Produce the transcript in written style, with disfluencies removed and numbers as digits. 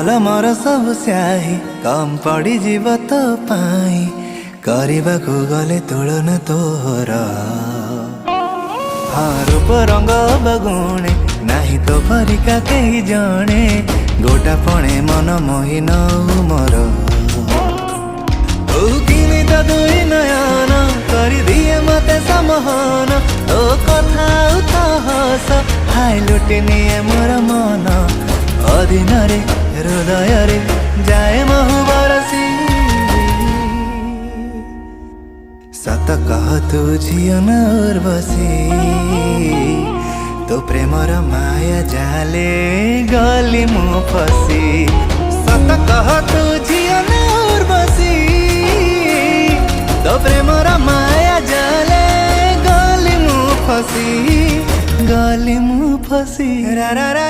मोर सब स्याही कम पड़ी जीव तो पाई करने गले तुलन तोर। हाँ रूप रंग बगुणे नाही तो परिका कही जणे गोटा पणे मन मोहि नऊ मोर। तू किनी तो दुई नयन कर दिए मते समहन तो कथा उतहस हाय लुटि निए मोर मन अधीन रे हृदय रे जाए महु बरसी। सत कह तू झियो न उर्वशी तो प्रेमर माया जाले गली मु फसी। सत कह तू झियो न उर्वशी तो प्रेमर माया जाले गली मु फसी गली मु फसी। रा रा रा